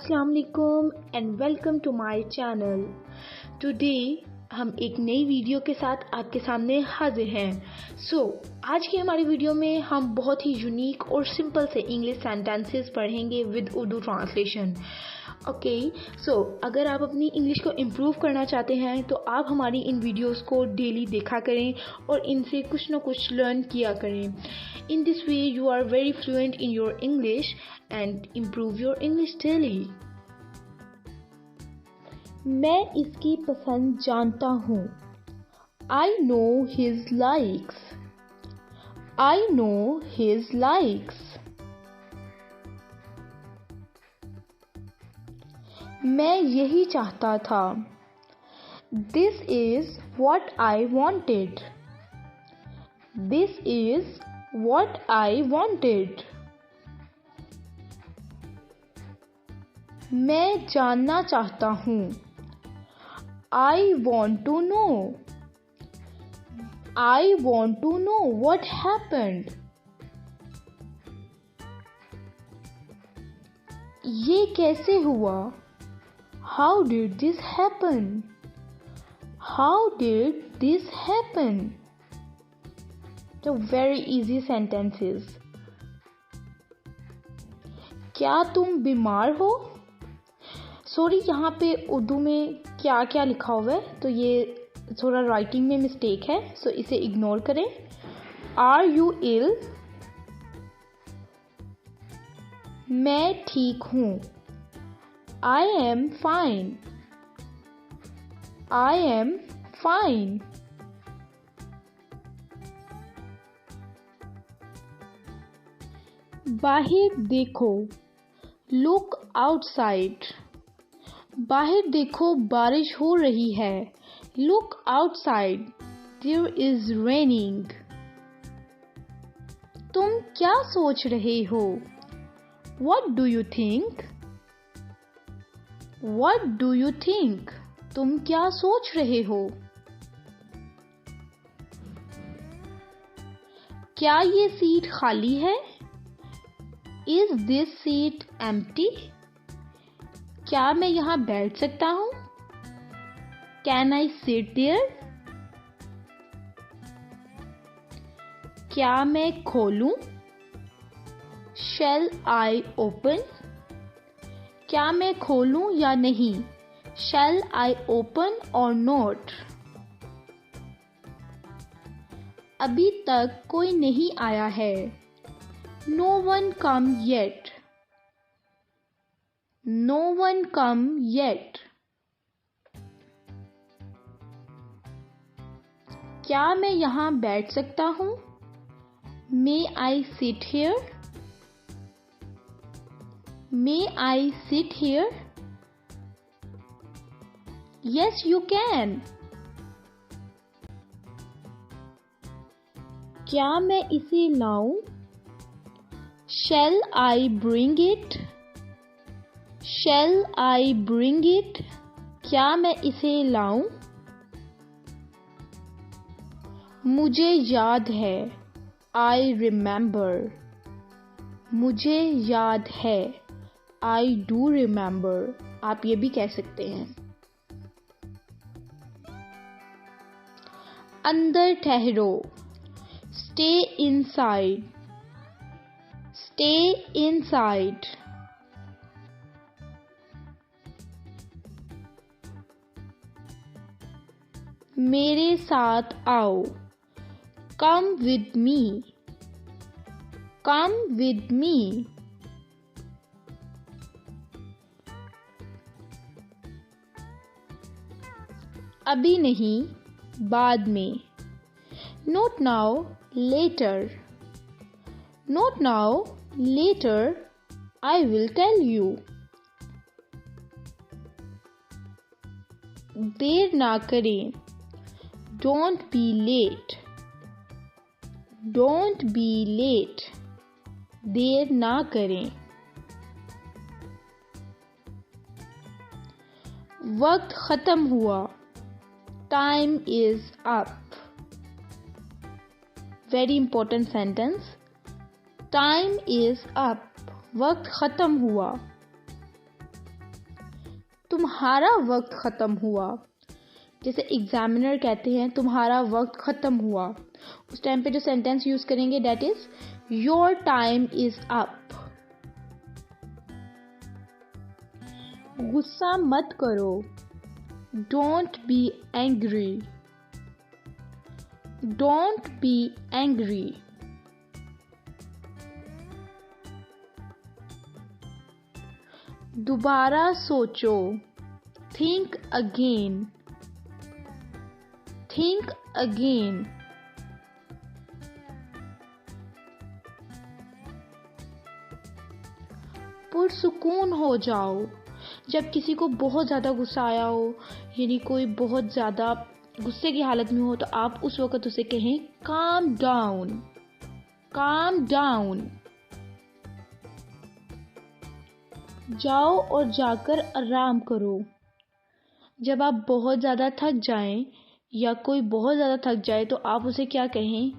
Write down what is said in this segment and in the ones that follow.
अस्सलाम वालेकुम and welcome to my channel. Today हम एक नई वीडियो के साथ आपके सामने हाजिर हैं। आज की हमारी वीडियो में हम बहुत ही यूनिक और सिंपल से इंग्लिश सेंटेंसेस पढ़ेंगे विद उर्दू ट्रांसलेशन। अगर आप अपनी इंग्लिश को इम्प्रूव करना चाहते हैं तो आप हमारी इन वीडियोस को डेली देखा करें और इनसे कुछ ना कुछ लर्न किया करें। In this way you are very fluent in your English and improve your English daily. मैं इसकी पसंद जानता हूँ। I know his likes. I know his likes. मैं यही चाहता था। This is what I wanted. This is what I wanted. मैं जानना चाहता हूँ। I want to know. I want to know what happened. ये कैसे हुआ? How did this happen? How did this happen? So very easy sentences. क्या तुम बीमार हो? सॉरी, यहाँ पे उर्दू में क्या क्या लिखा हुआ है तो ये थोड़ा राइटिंग में मिस्टेक है, सो इसे इग्नोर करें। Are you ill? मैं ठीक हूँ। I am fine. I am fine. बाहर देखो। Look outside. बाहर देखो, बारिश हो रही है। Look outside. There is raining. तुम क्या सोच रहे हो? What do you think? What do you think? तुम क्या सोच रहे हो? क्या ये सीट खाली है? Is this seat empty? क्या मैं यहाँ बैठ सकता हूँ? Can I sit there? क्या मैं खोलूं? Shall I open? क्या मैं खोलूं या नहीं? Shall I open or not? अभी तक कोई नहीं आया है। No one come yet. No one come yet. क्या मैं यहाँ बैठ सकता हूँ? May I sit here? May I sit here? Yes, you can. क्या मैं इसे लाऊं? Shall I bring it? Shall I bring it? क्या मैं इसे लाऊं? मुझे याद है। I remember. मुझे याद है। I do remember. आप ये भी कह सकते हैं। अंदर ठहरो। Stay inside. Stay inside. मेरे साथ आओ। Come with me. Come with me. अभी नहीं, बाद में। Not now, later. Not now, later. I will tell you. देर ना करें। Don't be late. Don't be late. देर ना करें। वक्त खत्म हुआ। Time is up. Very important sentence. Time is up. वक्त खत्म हुआ। तुम्हारा वक्त ख़त्म हुआ। जैसे एग्जामिनर कहते हैं तुम्हारा वक्त ख़त्म हुआ, उस टाइम पे जो सेंटेंस यूज़ करेंगे that is your time is up. गुस्सा मत करो, don't be angry. Don't be angry. दोबारा सोचो, थिंक अगेन। Think again. पुरसुकून हो जाओ। जब किसी को बहुत ज़्यादा गुस्सा आया हो, यानी कोई बहुत ज़्यादा गुस्से की हालत में हो, तो आप उस वक्त उसे कहें काम डाउन। Calm down. जाओ और जाकर आराम करो। जब आप बहुत ज़्यादा थक जाएं या कोई बहुत ज़्यादा थक जाए तो आप उसे क्या कहें?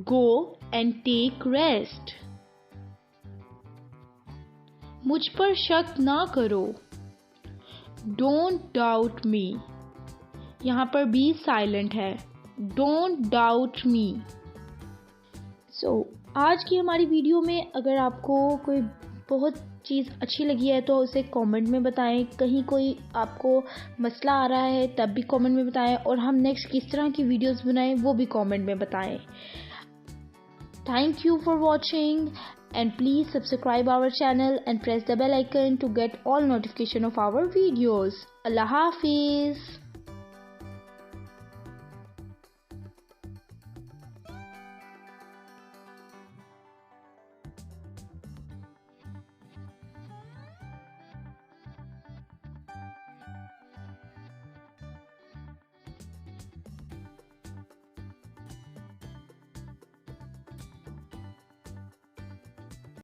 Go and take rest. मुझ पर शक ना करो। Don't doubt me. यहाँ पर बी साइलेंट है। Don't doubt me. आज की हमारी वीडियो में अगर आपको कोई बहुत चीज़ अच्छी लगी है तो उसे कमेंट में बताएं। कहीं कोई आपको मसला आ रहा है तब भी कमेंट में बताएं, और हम नेक्स्ट किस तरह की वीडियोस बनाएं वो भी कमेंट में बताएं। Thank you for watching and please subscribe our channel and press the bell icon to get all notification of our videos. Allah Hafiz.